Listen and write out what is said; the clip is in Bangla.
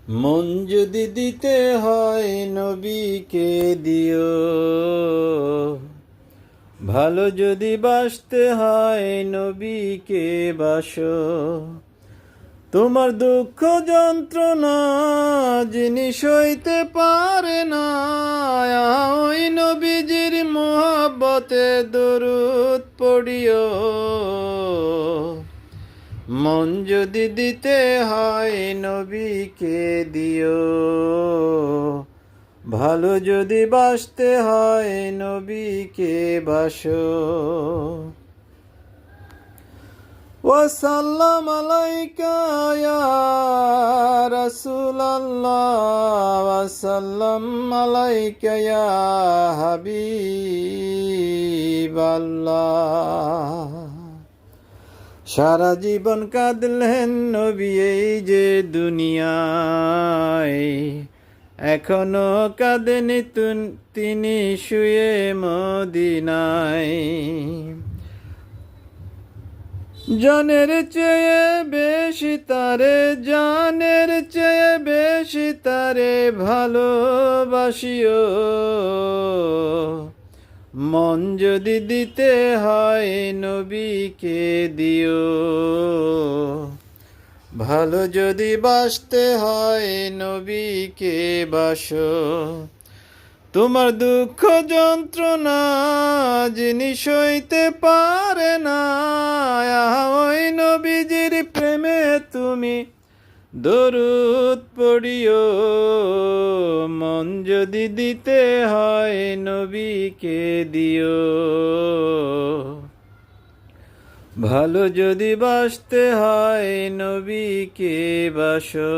মন যদি দিতে হয় নবীকে দিও, ভালো যদি বাসতে হয় নবীকে বাসো। তোমার দুঃখ যন্ত্রণা যিনি সইতে পারে না, ওই নবীজির মোহাব্বতে দরুদ পড়িও। মন যদি দিতে হয় নবীকে দিও, ভালো যদি বাসতে হয় নবীকে বাসো। ওয়াসাল্লাম আলাইকা ইয়া রাসূলাল্লাহ, ওয়াসাল্লাম আলাইকা ইয়া হাবিবাল্লাহ। সারা জীবন কাঁদলেন নবী এই যে দুনিয়ায়, এখনো কাঁদেনি তিনি শুয়ে মদিনায়। জানের চেয়ে বেশি তারে, জানের চেয়ে বেশি তারে ভালোবাসিও। মন যদি দিতে হয় নবীকে দিও, ভালো যদি বাসতে হয় নবীকে বাসো। তোমার দুঃখ যন্ত্রণা যিনি সইতে পারে না, ওই নবীজির প্রেমে তুমি দরুদ পড়িও। মন যদি দিতে হয় নবীকে দিও, ভালো যদি বাসতে হয় নবীকে বাসো।